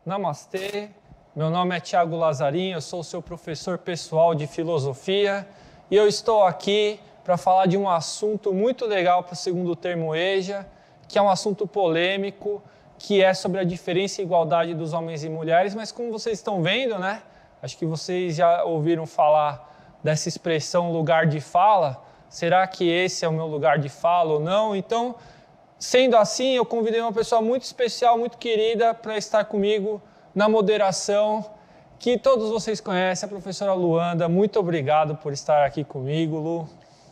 Namastê, meu nome é Thiago Lazarinho, eu sou o seu professor pessoal de filosofia e eu estou aqui para falar de um assunto muito legal para o segundo termo EJA, que é um assunto polêmico, que é sobre a diferença e igualdade dos homens e mulheres, mas como vocês estão vendo, né? Acho que vocês já ouviram falar dessa expressão lugar de fala. Será que esse é o meu lugar de fala ou não? Então, sendo assim, eu convidei uma pessoa muito especial, muito querida, para estar comigo na moderação, que todos vocês conhecem, a professora Luanda. Muito obrigado por estar aqui comigo, Lu.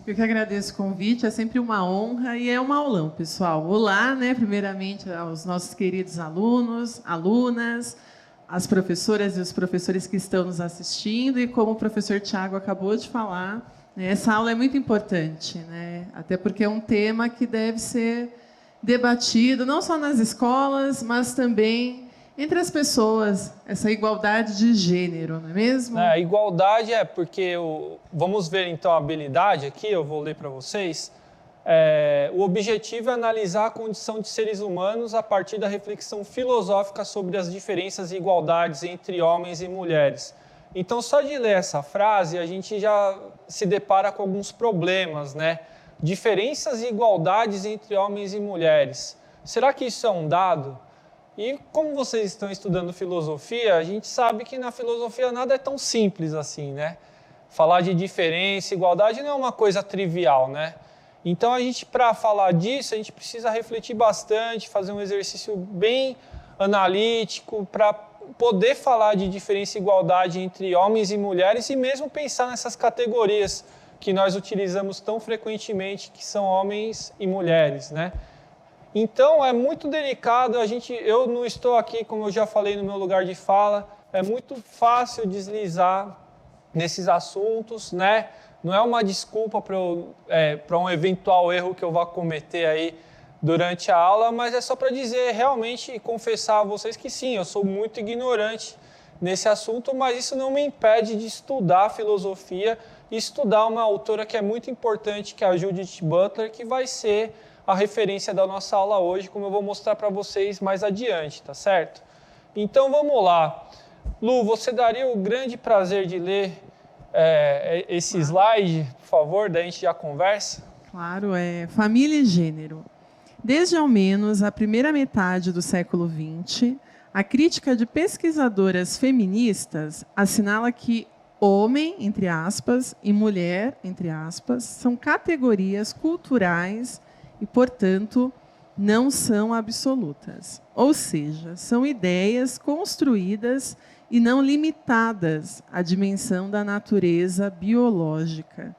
Eu que agradeço o convite, é sempre uma honra e é um aulão, pessoal. Olá, né? Primeiramente aos nossos queridos alunos, alunas, as professoras e os professores que estão nos assistindo, e como o professor Thiago acabou de falar, essa aula é muito importante, né? Até porque é um tema que deve ser debatido não só nas escolas, mas também entre as pessoas, essa igualdade de gênero, não é mesmo? A igualdade é porque, vamos ver então a habilidade aqui, eu vou ler para vocês. O objetivo é analisar a condição de seres humanos a partir da reflexão filosófica sobre as diferenças e igualdades entre homens e mulheres. Então, só de ler essa frase, a gente já se depara com alguns problemas, né? Diferenças e igualdades entre homens e mulheres. Será que isso é um dado? E como vocês estão estudando filosofia, a gente sabe que na filosofia nada é tão simples assim, né? Falar de diferença e igualdade não é uma coisa trivial, né? Então, para falar disso, a gente precisa refletir bastante, fazer um exercício bem analítico para poder falar de diferença e igualdade entre homens e mulheres e mesmo pensar nessas categorias que nós utilizamos tão frequentemente, que são homens e mulheres, né? Então, é muito delicado, eu não estou aqui, como eu já falei, no meu lugar de fala, é muito fácil deslizar nesses assuntos, né? Não é uma desculpa para um eventual erro que eu vá cometer aí durante a aula, mas é só para dizer, realmente, e confessar a vocês que sim, eu sou muito ignorante nesse assunto, mas isso não me impede de estudar filosofia e estudar uma autora que é muito importante, que é a Judith Butler, que vai ser a referência da nossa aula hoje, como eu vou mostrar para vocês mais adiante, tá certo? Então, vamos lá. Lu, você daria o grande prazer de ler esse slide, por favor, daí a gente já conversa? Claro, família e gênero. Desde ao menos a primeira metade do século XX, a crítica de pesquisadoras feministas assinala que homem, entre aspas, e mulher, entre aspas, são categorias culturais e, portanto, não são absolutas. Ou seja, são ideias construídas e não limitadas à dimensão da natureza biológica.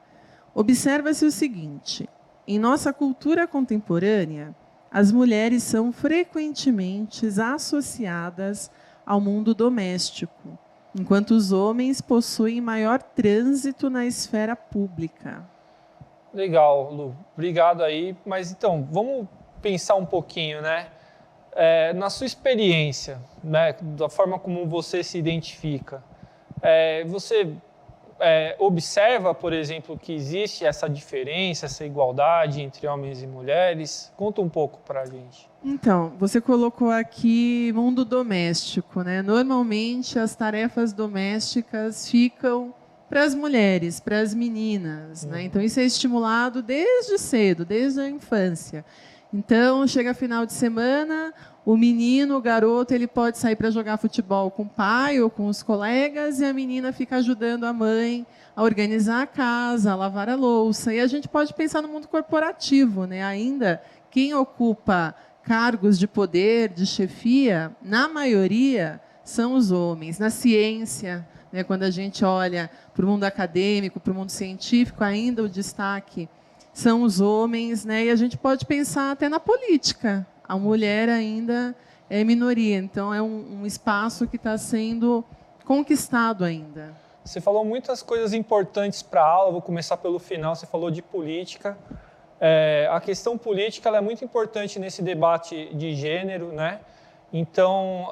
Observa-se o seguinte: em nossa cultura contemporânea, as mulheres são frequentemente associadas ao mundo doméstico, enquanto os homens possuem maior trânsito na esfera pública. Legal, Lu. Obrigado aí. Mas então, vamos pensar um pouquinho, né? Na sua experiência, né? Da forma como você se identifica, você observa, por exemplo, que existe essa diferença, essa igualdade entre homens e mulheres? Conta um pouco para a gente. Então, você colocou aqui mundo doméstico, né? Normalmente as tarefas domésticas ficam para as mulheres, para as meninas, né? Então isso é estimulado desde cedo, desde a infância. Então, chega final de semana, o menino, o garoto, ele pode sair para jogar futebol com o pai ou com os colegas, e a menina fica ajudando a mãe a organizar a casa, a lavar a louça. E a gente pode pensar no mundo corporativo, né? Ainda quem ocupa cargos de poder, de chefia, na maioria são os homens. Na ciência, né, quando a gente olha para o mundo acadêmico, para o mundo científico, ainda o destaque são os homens, né? E a gente pode pensar até na política. A mulher ainda é minoria, então é um espaço que está sendo conquistado ainda. Você falou muitas coisas importantes para a aula, vou começar pelo final, você falou de política. A questão política ela é muito importante nesse debate de gênero, né? Então,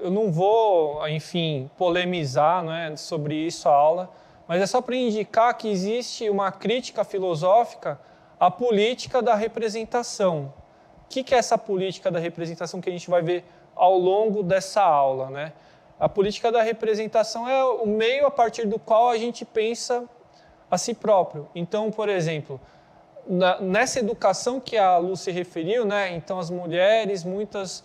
eu não vou, enfim, polemizar, né, sobre isso a aula, mas é só para indicar que existe uma crítica filosófica à política da representação. O que é essa política da representação que a gente vai ver ao longo dessa aula, né? A política da representação é o meio a partir do qual a gente pensa a si próprio. Então, por exemplo, nessa educação que a Lu se referiu, né? Então as mulheres, muitas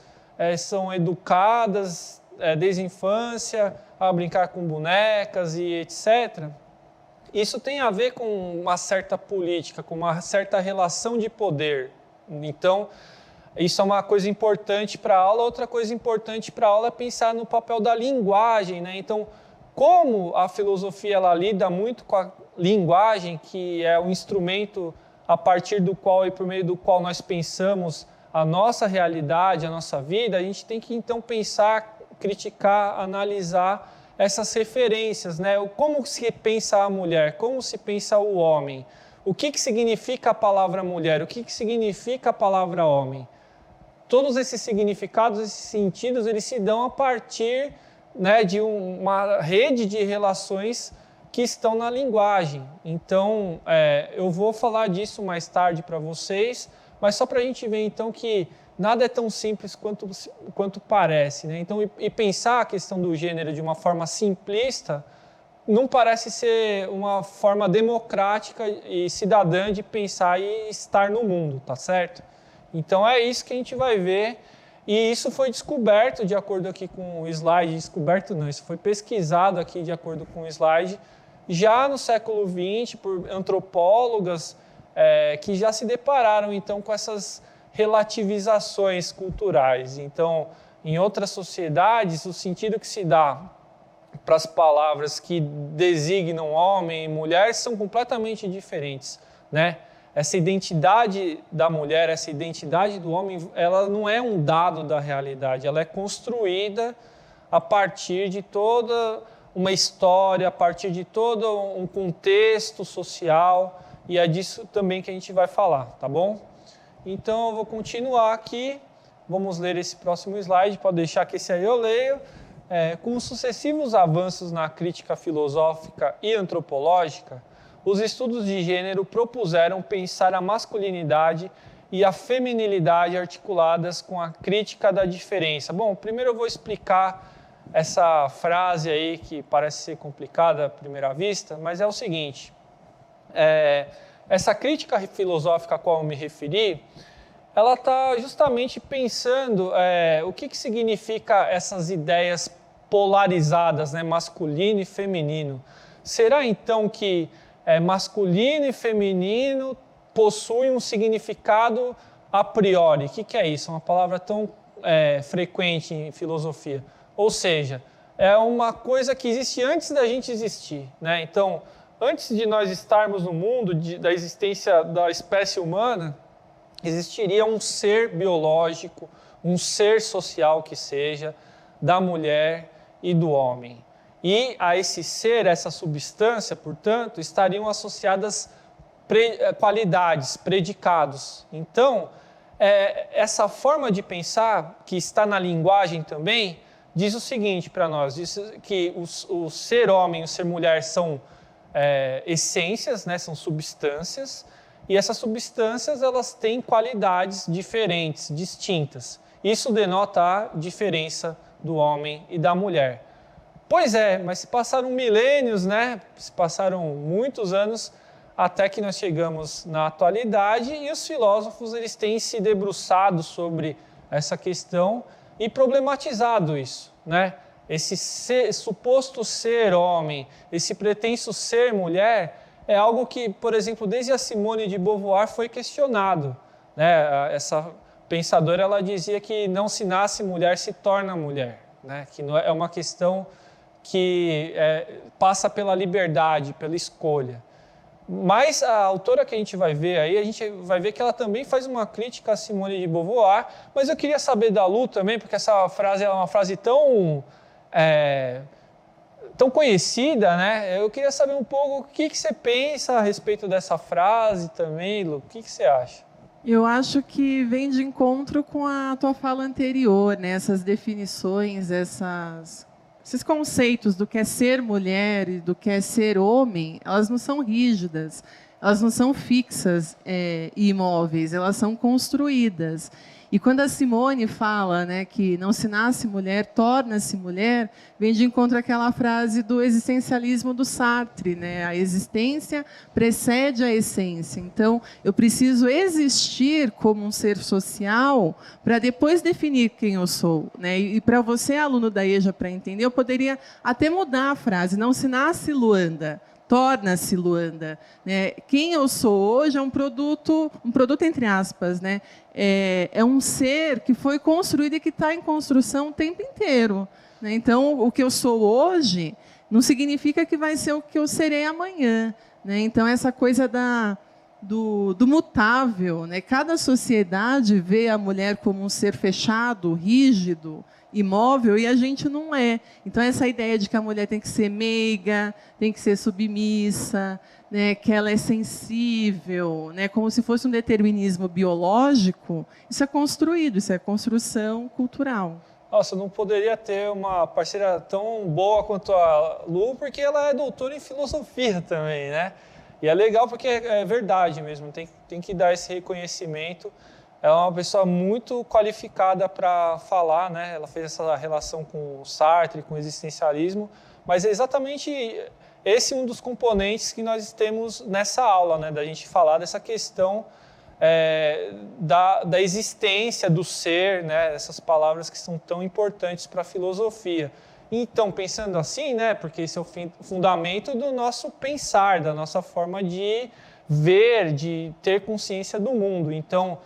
são educadas desde a infância a brincar com bonecas e etc. Isso tem a ver com uma certa política, com uma certa relação de poder. Então, isso é uma coisa importante para a aula. Outra coisa importante para a aula é pensar no papel da linguagem, né? Então, como a filosofia ela lida muito com a linguagem, que é o instrumento a partir do qual e por meio do qual nós pensamos a nossa realidade, a nossa vida, a gente tem que então pensar, criticar, analisar essas referências, né? Como se pensa a mulher, como se pensa o homem, o que significa a palavra mulher, o que significa a palavra homem. Todos esses significados, esses sentidos, eles se dão a partir, né, de uma rede de relações que estão na linguagem. Então, eu vou falar disso mais tarde para vocês, mas só para a gente ver então que nada é tão simples quanto parece, né? Então, e pensar a questão do gênero de uma forma simplista não parece ser uma forma democrática e cidadã de pensar e estar no mundo, tá certo? Então é isso que a gente vai ver, e isso foi descoberto de acordo aqui com o slide, descoberto não, isso foi pesquisado aqui de acordo com o slide, já no século XX por antropólogas que já se depararam então com essas relativizações culturais. Então, em outras sociedades, o sentido que se dá para as palavras que designam homem e mulher são completamente diferentes, né? Essa identidade da mulher, essa identidade do homem, ela não é um dado da realidade, ela é construída a partir de toda uma história, a partir de todo um contexto social, e é disso também que a gente vai falar, tá bom? Então eu vou continuar aqui, vamos ler esse próximo slide, pode deixar que esse aí eu leio. Com os sucessivos avanços na crítica filosófica e antropológica, os estudos de gênero propuseram pensar a masculinidade e a feminilidade articuladas com a crítica da diferença. Bom, primeiro eu vou explicar essa frase aí que parece ser complicada à primeira vista, mas é o seguinte, essa crítica filosófica a qual eu me referi, ela está justamente pensando o que significa essas ideias polarizadas, né, masculino e feminino. Será então que masculino e feminino possuem um significado a priori? O que é isso? É uma palavra tão frequente em filosofia. Ou seja, é uma coisa que existe antes da gente existir, né? Então, antes de nós estarmos no mundo, da existência da espécie humana, existiria um ser biológico, um ser social que seja, da mulher e do homem. E a esse ser, essa substância, portanto, estariam associadas qualidades, predicados. Então, essa forma de pensar, que está na linguagem também, diz o seguinte para nós, diz que o ser homem e o ser mulher são essências, né, são substâncias, e essas substâncias elas têm qualidades diferentes, distintas. Isso denota a diferença do homem e da mulher. Pois é, mas se passaram milênios, né? Se passaram muitos anos até que nós chegamos na atualidade e os filósofos eles têm se debruçado sobre essa questão e problematizado isso, né? Esse suposto ser homem, esse pretenso ser mulher, é algo que, por exemplo, desde a Simone de Beauvoir foi questionado, né? Essa pensadora ela dizia que não se nasce mulher, se torna mulher, né? Que não é uma questão que passa pela liberdade, pela escolha. Mas a autora que a gente vai ver aí, a gente vai ver que ela também faz uma crítica a Simone de Beauvoir, mas eu queria saber da Lu também, porque essa frase é uma frase tão conhecida, né? Eu queria saber um pouco o que você pensa a respeito dessa frase também, Lu. O que você acha? Eu acho que vem de encontro com a tua fala anterior, né? Essas definições, esses conceitos do que é ser mulher e do que é ser homem, elas não são rígidas, elas não são fixas e imóveis, elas são construídas. E quando a Simone fala, né, que não se nasce mulher, torna-se mulher, vem de encontro àquela frase do existencialismo do Sartre, né? A existência precede a essência. Então, eu preciso existir como um ser social para depois definir quem eu sou, né? E para você, aluno da EJA, para entender, eu poderia até mudar a frase, não se nasce Luanda, torna-se Luanda, né? Quem eu sou hoje é um produto entre aspas, né? É um ser que foi construído e que está em construção o tempo inteiro, né? Então, o que eu sou hoje não significa que vai ser o que eu serei amanhã, né? Então, essa coisa do mutável, né? Cada sociedade vê a mulher como um ser fechado, rígido, imóvel, e a gente não é. Então, essa ideia de que a mulher tem que ser meiga, tem que ser submissa, né, que ela é sensível, né, como se fosse um determinismo biológico, isso é construído, isso é construção cultural. Nossa, não poderia ter uma parceira tão boa quanto a Lu, porque ela é doutora em filosofia também, né? E é legal porque é verdade mesmo, tem que dar esse reconhecimento. Ela é uma pessoa muito qualificada para falar, né? Ela fez essa relação com o Sartre, com o existencialismo, mas é exatamente esse um dos componentes que nós temos nessa aula, né? Da gente falar dessa questão da existência, do ser, né? Essas palavras que são tão importantes para a filosofia. Então, pensando assim, né? Porque esse é o fundamento do nosso pensar, da nossa forma de ver, de ter consciência do mundo. Então,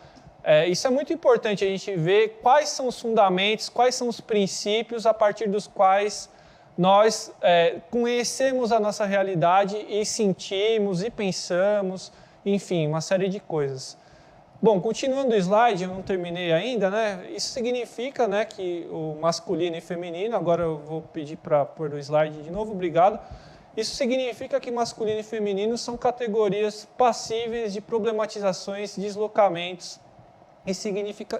isso é muito importante, a gente ver quais são os fundamentos, quais são os princípios a partir dos quais nós conhecemos a nossa realidade e sentimos e pensamos, enfim, uma série de coisas. Bom, continuando o slide, eu não terminei ainda, né? Isso significa, né, que o masculino e feminino, agora eu vou pedir para pôr o slide de novo, obrigado. Isso significa que masculino e feminino são categorias passíveis de problematizações, deslocamentos e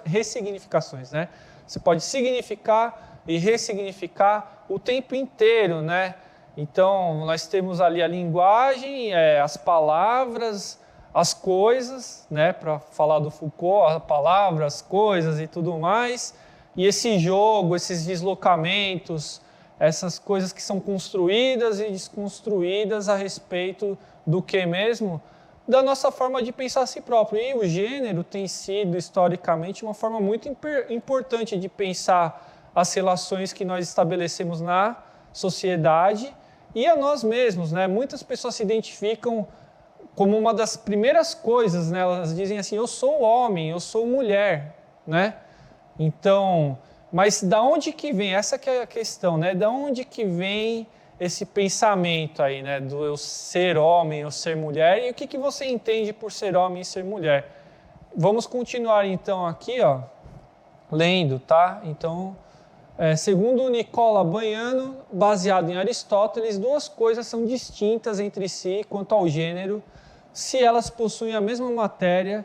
ressignificações, né? Você pode significar e ressignificar o tempo inteiro, né? Então, nós temos ali a linguagem, as palavras, as coisas, né? Para falar do Foucault, a palavra, as coisas e tudo mais. E esse jogo, esses deslocamentos, essas coisas que são construídas e desconstruídas a respeito do que mesmo? Da nossa forma de pensar a si próprio. E o gênero tem sido, historicamente, uma forma muito importante de pensar as relações que nós estabelecemos na sociedade e a nós mesmos, né? Muitas pessoas se identificam como uma das primeiras coisas, né? Elas dizem assim, eu sou homem, eu sou mulher, né? Então, mas da onde que vem? Essa que é a questão, né? Da onde que vem esse pensamento aí, né, do eu ser homem, eu ser mulher, e o que você entende por ser homem e ser mulher? Vamos continuar então aqui, ó, lendo, tá? Então, segundo Nicola Banhano, baseado em Aristóteles, duas coisas são distintas entre si quanto ao gênero, se elas possuem a mesma matéria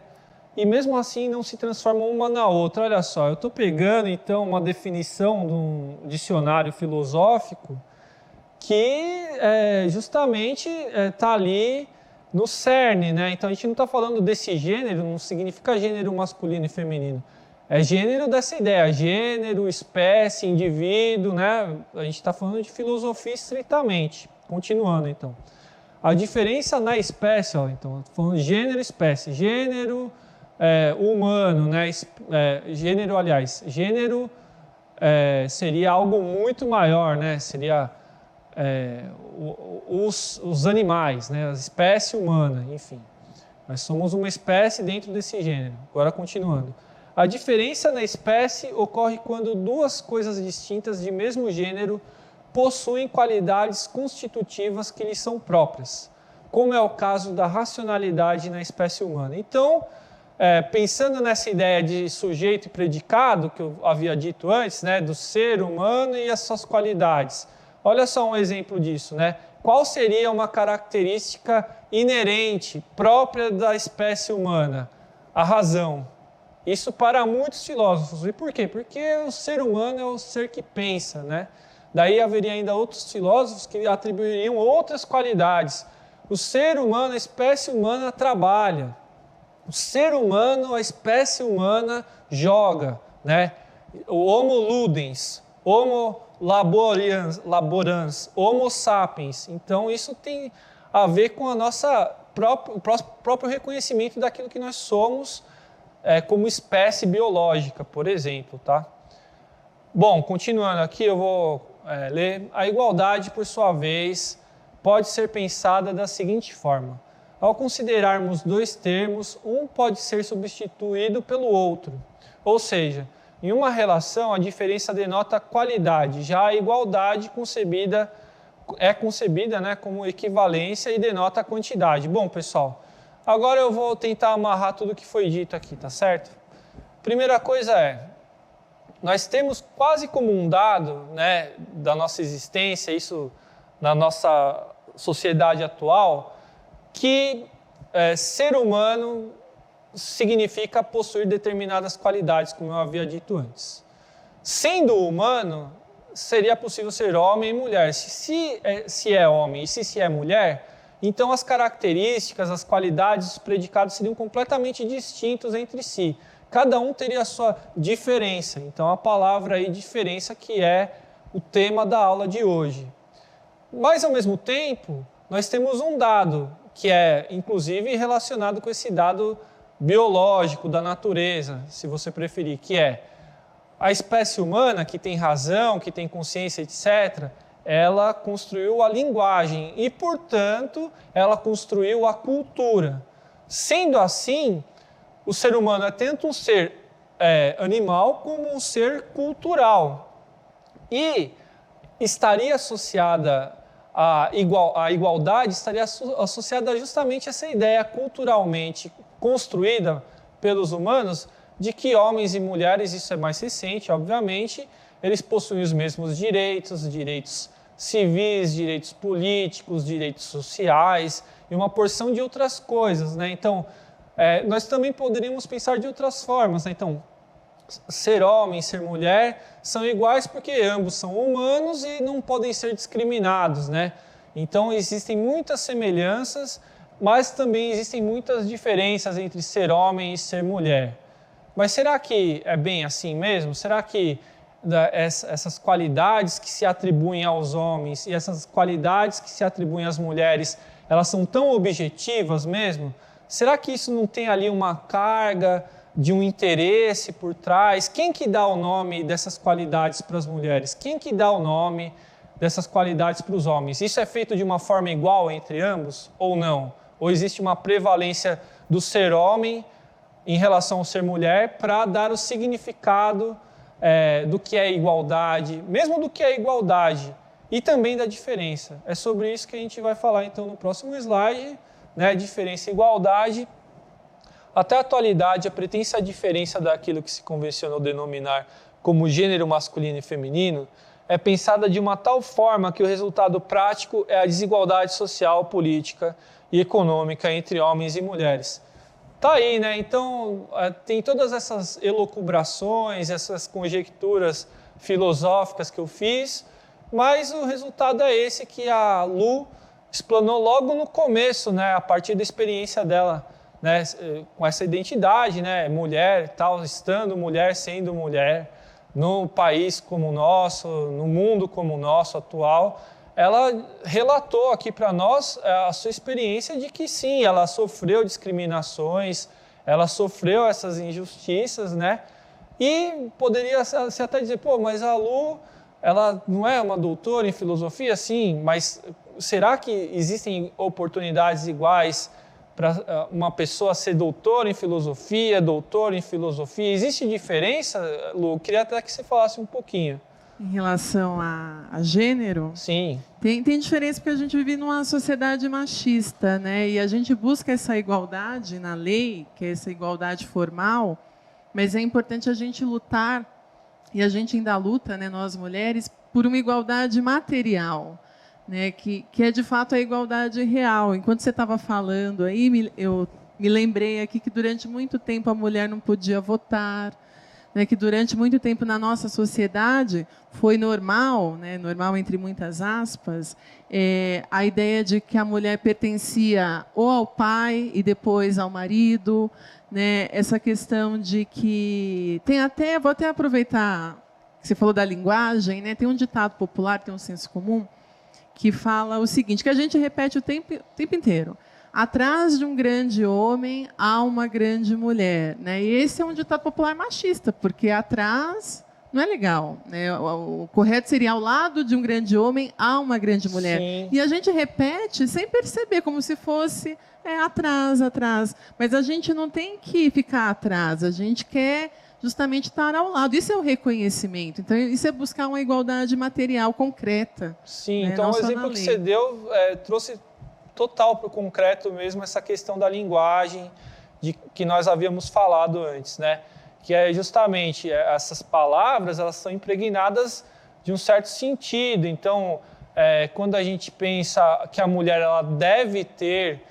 e mesmo assim não se transformam uma na outra. Olha só, eu estou pegando então uma definição de um dicionário filosófico que justamente está ali no cerne, né? Então a gente não está falando desse gênero, não significa gênero masculino e feminino. É gênero dessa ideia, gênero, espécie, indivíduo, né? A gente está falando de filosofia estritamente. Continuando então. A diferença na espécie, ó, então, falando de gênero e espécie. Gênero humano, né? Gênero, aliás, gênero seria algo muito maior, né? Seria os animais, né? A espécie humana, enfim. Nós somos uma espécie dentro desse gênero. Agora, continuando. A diferença na espécie ocorre quando duas coisas distintas de mesmo gênero possuem qualidades constitutivas que lhes são próprias, como é o caso da racionalidade na espécie humana. Então, pensando nessa ideia de sujeito e predicado, que eu havia dito antes, né? Do ser humano e as suas qualidades. Olha só um exemplo disso, né? Qual seria uma característica inerente, própria da espécie humana? A razão. Isso para muitos filósofos. E por quê? Porque o ser humano é o ser que pensa, né? Daí haveria ainda outros filósofos que atribuiriam outras qualidades. O ser humano, a espécie humana trabalha. O ser humano, a espécie humana joga, né? O Homo ludens, Homo laborans, Homo sapiens. Então isso tem a ver com a nossa próprio reconhecimento daquilo que nós somos como espécie biológica, por exemplo, tá? Bom, continuando aqui, eu vou ler. A igualdade, por sua vez, pode ser pensada da seguinte forma. Ao considerarmos dois termos, um pode ser substituído pelo outro. Ou seja, em uma relação, a diferença denota qualidade, já a igualdade é concebida, né, como equivalência e denota a quantidade. Bom, pessoal, agora eu vou tentar amarrar tudo que foi dito aqui, tá certo? Primeira coisa nós temos quase como um dado, né, da nossa existência, isso na nossa sociedade atual, que ser humano significa possuir determinadas qualidades, como eu havia dito antes. Sendo humano, seria possível ser homem e mulher. Se é homem e se é mulher, então as características, as qualidades, os predicados seriam completamente distintos entre si. Cada um teria a sua diferença. Então a palavra aí, diferença, que é o tema da aula de hoje. Mas, ao mesmo tempo, nós temos um dado, que é, inclusive, relacionado com esse dado biológico da natureza, se você preferir, que é a espécie humana, que tem razão, que tem consciência, etc., ela construiu a linguagem e, portanto, ela construiu a cultura. Sendo assim, o ser humano é tanto um ser animal como um ser cultural. E estaria associada a igualdade, estaria associada justamente a essa ideia culturalmente construída pelos humanos de que homens e mulheres, isso é mais recente, obviamente, eles possuem os mesmos direitos civis, direitos políticos, direitos sociais e uma porção de outras coisas, né? Então, nós também poderíamos pensar de outras formas, né? Então, ser homem, ser mulher são iguais porque ambos são humanos e não podem ser discriminados, né? Então, existem muitas semelhanças, mas também existem muitas diferenças entre ser homem e ser mulher. Mas será que é bem assim mesmo? Será que essas qualidades que se atribuem aos homens e essas qualidades que se atribuem às mulheres, elas são tão objetivas mesmo? Será que isso não tem ali uma carga de um interesse por trás? Quem que dá o nome dessas qualidades para as mulheres? Quem que dá o nome dessas qualidades para os homens? Isso é feito de uma forma igual entre ambos ou não? Ou existe uma prevalência do ser homem em relação ao ser mulher para dar o significado do que é igualdade, mesmo do que é igualdade, e também da diferença? É sobre isso que a gente vai falar então no próximo slide, né? Diferença e igualdade. Até a atualidade, a pretensa diferença daquilo que se convencionou denominar como gênero masculino e feminino é pensada de uma tal forma que o resultado prático é a desigualdade social, política e econômica entre homens e mulheres. Tá aí, né? Então, tem todas essas elucubrações, essas conjecturas filosóficas que eu fiz, mas o resultado é esse que a Lu explanou logo no começo, né? A partir da experiência dela, né? Com essa identidade, né? Mulher, tal, estando mulher, sendo mulher, num país como o nosso, no mundo como o nosso atual. Ela relatou aqui para nós a sua experiência de que sim, ela sofreu discriminações, ela sofreu essas injustiças, né? E poderia se até dizer, pô, mas a Lu, ela não é uma doutora em filosofia? Sim, mas será que existem oportunidades iguais para uma pessoa ser doutora em filosofia, doutor em filosofia? Existe diferença, Lu? Eu queria até que você falasse um pouquinho. Em relação a gênero? Sim. Tem diferença porque a gente vive numa sociedade machista, né? E a gente busca essa igualdade na lei, que é essa igualdade formal, mas é importante a gente lutar, e a gente ainda luta, né, nós mulheres, por uma igualdade material, né? Que é de fato a igualdade real. Enquanto você estava falando aí, eu me lembrei aqui que durante muito tempo a mulher não podia votar, né, que durante muito tempo na nossa sociedade foi normal, né, normal entre muitas aspas, a ideia de que a mulher pertencia ou ao pai e depois ao marido, né, essa questão de que tem até, vou até aproveitar que você falou da linguagem, né, tem um ditado popular, tem um senso comum que fala o seguinte, que a gente repete o tempo inteiro. Atrás de um grande homem há uma grande mulher, né? E esse é um ditado popular machista, porque atrás não é legal, né? O correto seria ao lado de um grande homem há uma grande mulher. Sim. E a gente repete sem perceber, como se fosse atrás. Mas a gente não tem que ficar atrás, a gente quer justamente estar ao lado. Isso é o reconhecimento. Então, isso é buscar uma igualdade material concreta. Sim, né? então Não o só na exemplo que lei. você deu trouxe total para o concreto mesmo essa questão da linguagem de que nós havíamos falado antes, né? Que é justamente essas palavras, elas são impregnadas de um certo sentido. Então, quando a gente pensa que a mulher ela deve ter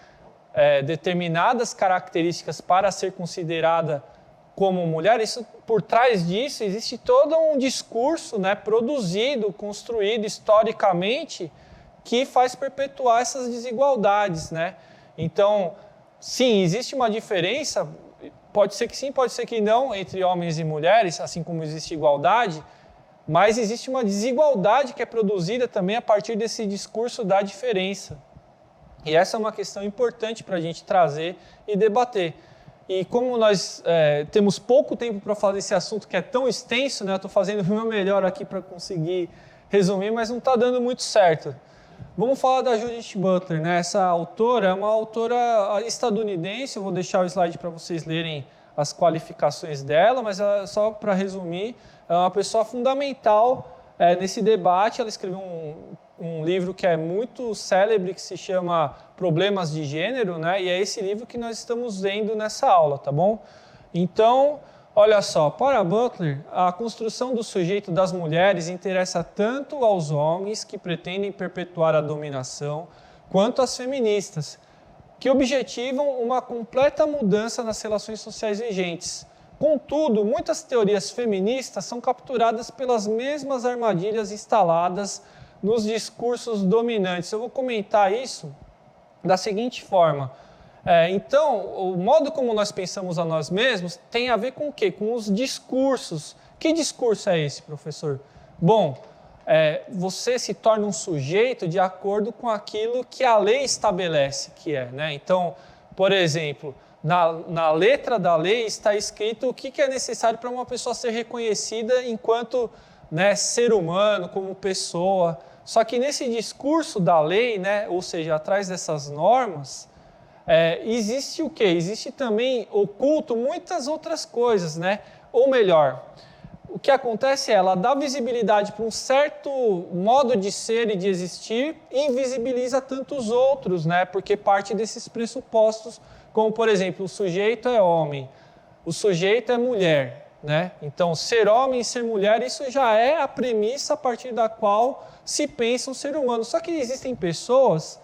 determinadas características para ser considerada como mulher, isso, por trás disso existe todo um discurso, né, produzido, construído historicamente, que faz perpetuar essas desigualdades, né? Então, sim, existe uma diferença, pode ser que sim, pode ser que não, entre homens e mulheres, assim como existe igualdade, mas existe uma desigualdade que é produzida também a partir desse discurso da diferença. E essa é uma questão importante para a gente trazer e debater. E como nós temos pouco tempo para falar desse assunto que é tão extenso, né? Eu estou fazendo o meu melhor aqui para conseguir resumir, mas não está dando muito certo. Vamos falar da Judith Butler, né? Essa autora é uma autora estadunidense, eu vou deixar o slide para vocês lerem as qualificações dela, mas só para resumir, é uma pessoa fundamental nesse debate. Ela escreveu um livro que é muito célebre, que se chama Problemas de Gênero, né? E é esse livro que nós estamos vendo nessa aula, tá bom? Então, olha só, para Butler, a construção do sujeito das mulheres interessa tanto aos homens que pretendem perpetuar a dominação, quanto às feministas, que objetivam uma completa mudança nas relações sociais vigentes. Contudo, muitas teorias feministas são capturadas pelas mesmas armadilhas instaladas nos discursos dominantes. Eu vou comentar isso da seguinte forma. Então, o modo como nós pensamos a nós mesmos tem a ver com o quê? Com os discursos. Que discurso é esse, professor? Bom, você se torna um sujeito de acordo com aquilo que a lei estabelece que é, né? Então, por exemplo, na letra da lei está escrito o que é necessário para uma pessoa ser reconhecida enquanto, né, ser humano, como pessoa. Só que nesse discurso da lei, né, ou seja, atrás dessas normas, existe o quê? Existe também oculto muitas outras coisas, né? Ou melhor, o que acontece ela dá visibilidade para um certo modo de ser e de existir e invisibiliza tantos outros, né? Porque parte desses pressupostos, como por exemplo, o sujeito é homem, o sujeito é mulher, né? Então, ser homem e ser mulher, isso já é a premissa a partir da qual se pensa um ser humano. Só que existem pessoas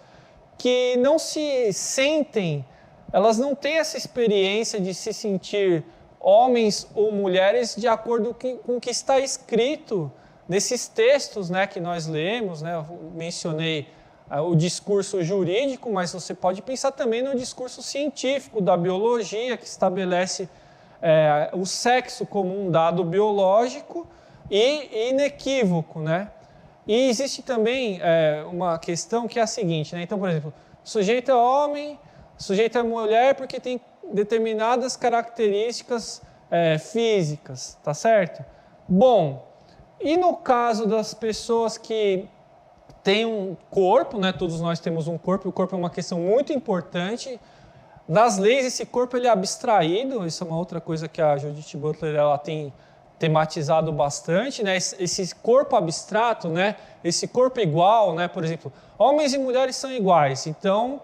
que não se sentem, elas não têm essa experiência de se sentir homens ou mulheres de acordo com o que está escrito nesses textos, né, que nós lemos, né? Eu mencionei o discurso jurídico, mas você pode pensar também no discurso científico da biologia, que estabelece o sexo como um dado biológico e inequívoco, né? E existe também uma questão que é a seguinte, né? Então, por exemplo, o sujeito é homem, o sujeito é mulher porque tem determinadas características físicas, tá certo? Bom, e no caso das pessoas que têm um corpo, né? Todos nós temos um corpo, e o corpo é uma questão muito importante. Nas leis, esse corpo ele é abstraído, isso é uma outra coisa que a Judith Butler ela tem tematizado bastante, né? Esse corpo abstrato, né? Esse corpo igual, né? Por exemplo, homens e mulheres são iguais, então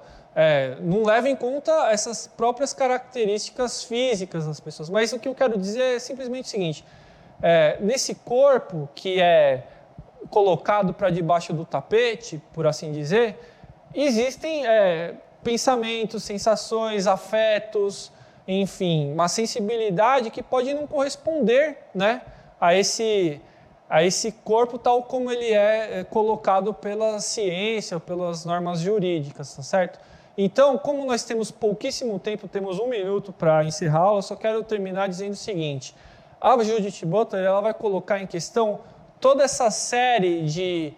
não leva em conta essas próprias características físicas das pessoas. Mas o que eu quero dizer é simplesmente o seguinte, nesse corpo que é colocado para debaixo do tapete, por assim dizer, existem pensamentos, sensações, afetos. enfim, uma sensibilidade que pode não corresponder, né, a esse corpo tal como ele é colocado pela ciência, pelas normas jurídicas, tá certo? Então, como nós temos pouquíssimo tempo, temos 1 minuto para encerrar a aula, eu só quero terminar dizendo o seguinte: a Judith Butler ela vai colocar em questão toda essa série de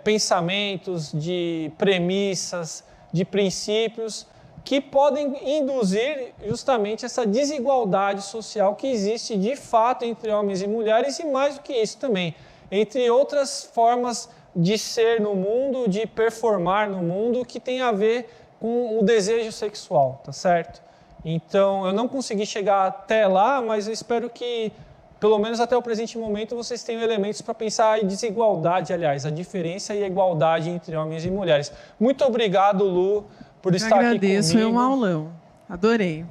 pensamentos, de premissas, de princípios que podem induzir justamente essa desigualdade social que existe de fato entre homens e mulheres e mais do que isso também, entre outras formas de ser no mundo, de performar no mundo, que tem a ver com o desejo sexual, tá certo? Então, eu não consegui chegar até lá, mas eu espero que, pelo menos até o presente momento, vocês tenham elementos para pensar em desigualdade, aliás, a diferença e a igualdade entre homens e mulheres. Muito obrigado, Lu, por estar aqui comigo. Agradeço, foi um aulão. Adorei.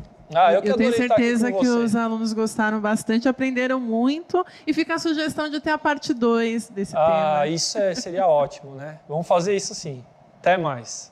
Eu tenho certeza estar aqui com que você. os alunos gostaram bastante, aprenderam muito, e fica a sugestão de ter a parte 2 desse tema. Isso seria ótimo, né? Vamos fazer isso sim. Até mais.